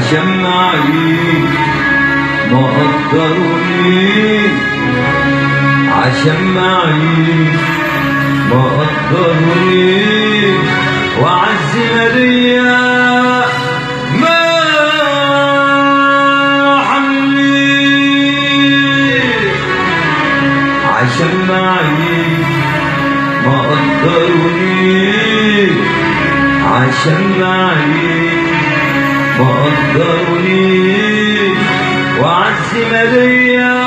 عشان معي ما قدروني، عشان معي ما قدروني، وعز ماليا ما حملي، عشان معي ما قدروني، عشان معي ما قدروني، وعز ماليا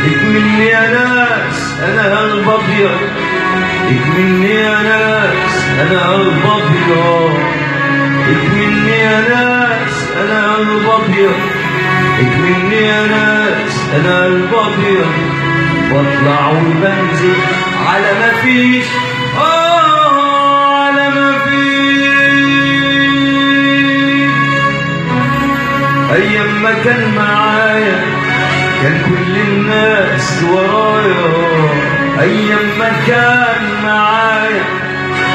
اكملني يا ناس انا قلب ابيض، اكملني يا ناس انا قلب ابيض، اكملني يا ناس انا قلب ابيض، اكملني يا ناس انا قلب ابيض، بطلع وبنزل على ما فيش على ما فيش. ايام ما كان معايا كان كل الناس ورايا، ايام ما كان معايا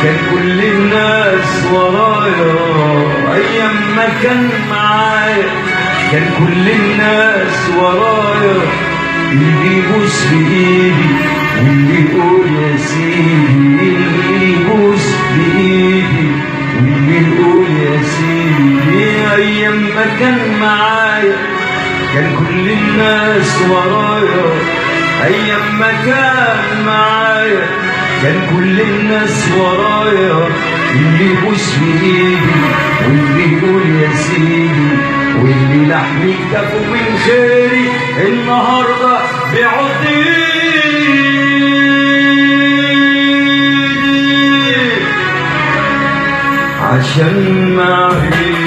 كان كل الناس ورايا، ايام ما كان معايا كان كل الناس ورايا، اللي يبوس بايدي واللي يقول يا سيدي، اللي يبوس بايدي واللي يقول يا سيدي. ايام ما كان معايا كان كل الناس ورايا، ايام ما كان معايا كان كل الناس ورايا، اللي يبوس بايدي واللي يقول يا سيدي، واللي لحمي كفوا من خيري النهارده بيعض ايدي، عشان معي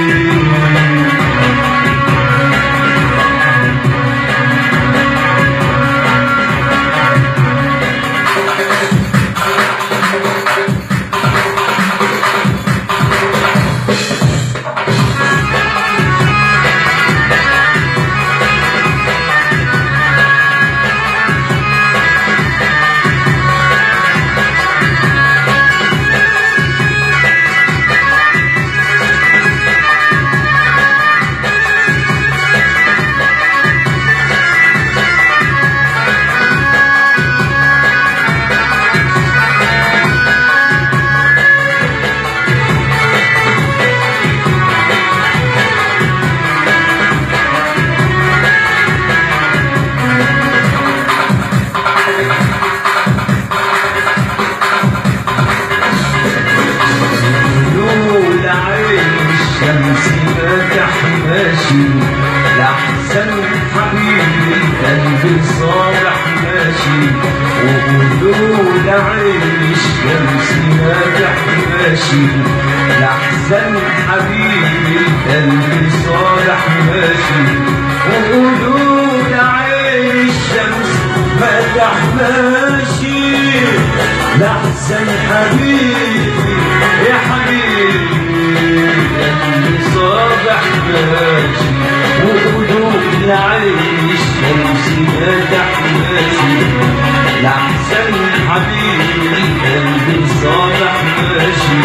لحسن حبيبي القلب صابح ماشي، وقولوا لعين الشمس ناجح ماشي، لحسن حبيبي القلب صابح ماشي، وقولوا لعين الشمس ناجح ماشي، لحسن حبيبي يا حبيبي القلب صابح ماشي، وقولوا لعين الشمس ناجح ماشي، لحسن حبيبي القلب صابح ماشي،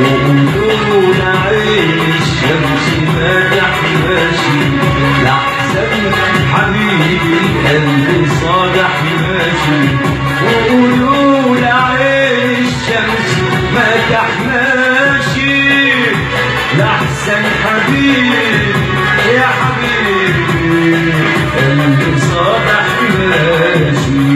وقولوا لعين الشمس ناجح ماشي، لحسن حبيبي القلب صابح ماشي، وقولوا لعين الشمس ناجح ماشي، لحسن حبيبي يا حبيبي قلبي صابح ماشي.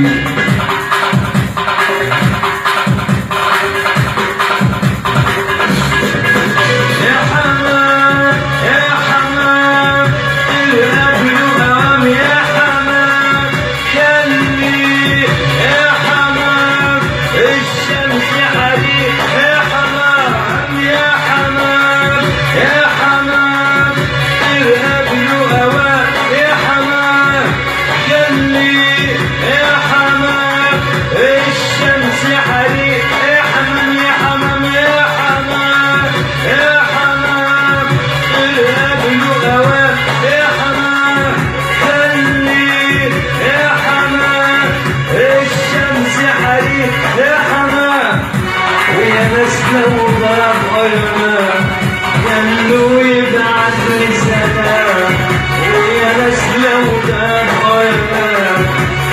يا حمام يا حمام القلب يغام، يا حمام خلي يا حمام لو غاب غيرنا قالوا يبعت لي سلام ويا ناس لو غاب غيرنا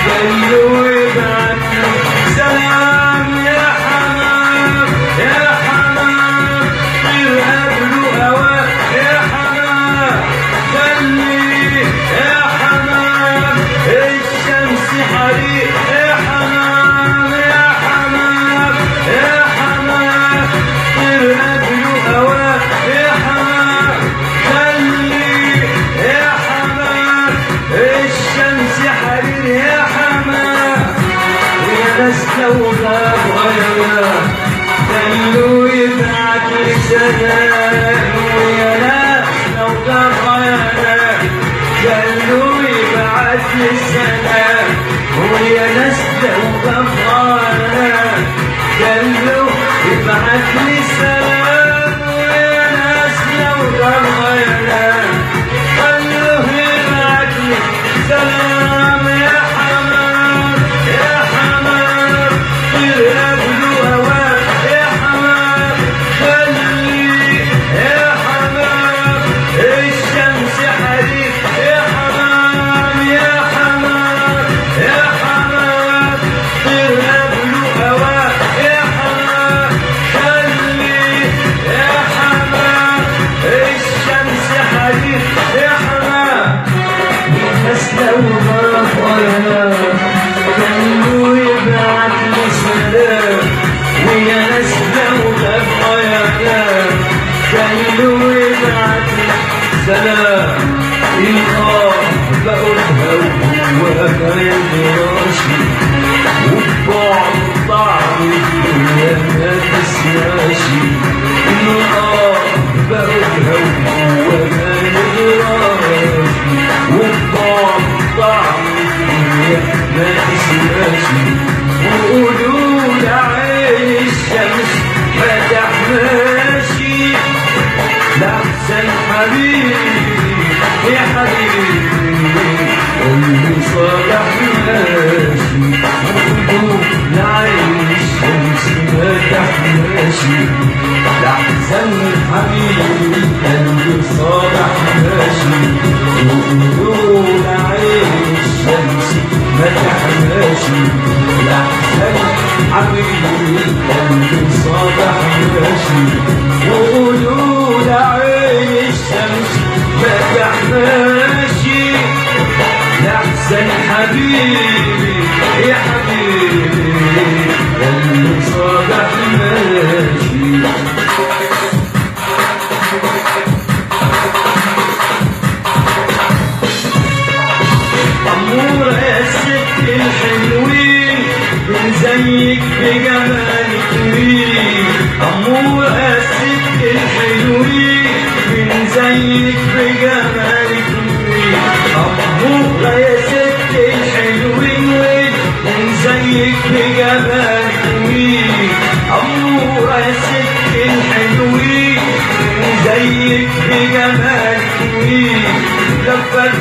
قالوا يبعت لي سلام يا حمام يا حمام غير قبله هواك يا حمام خلي يا حمام الشمس حريق يا حمام يا حمام يا حمام غير قبله هواك يا حمام خلي يا حمام الشمس حريق يا حمام ويا ناس لو غاب غيرنا قالوا يبعت لي سلام ويا ناس لو غاب غيرنا قالوا يبعت لي سلام ويا ناس لو غاب غيرنا قالوا يبعت لي سلام ويا ناس لو غاب غيرنا قالوا يبعت لي سلام يا حمام يا حمام غير قبله هواك يا حمام خلي يا حمام الشمس حريق يا حمام يا حمام يا حمام غير قبله هواك يا حمام خلي يا حمام الشمس حريق يا حمام الناس لو غاب غيرنا قالوا يبعت لي سلام ويا ناس لو غاب غيرنا قالوا يبعت لي سلام بقولها وأكل راسي وببعض طعم الدنيا ما تسماشي بقولها وأكل راسي وببعض طعم الدنيا ما تسماشي وقولوا لعين الشمس ما تحماشي لأحسن حبيبي يا حبيبي اللي صالح ماشي وقولوا لعين الشمس ما تحماشي لأحسن حبيبي اللي صالح ماشي وقولوا لعين الشمس ما تحماشي لأحسن حبيبي اللي صالح ماشي وقولوا لعين الشمس ما تحماشي لأحسن حبيبي يا حبيبي اللي صالح ماشي أمور يا ست الحلوين من زيك بجمالك مين أمور يا ست الحلوين من زيك بجمالك مين أمور يا ست الحلوين من زيك بجمالك مين أمور يا ست الحلوين من زيك بجمالك مين لفت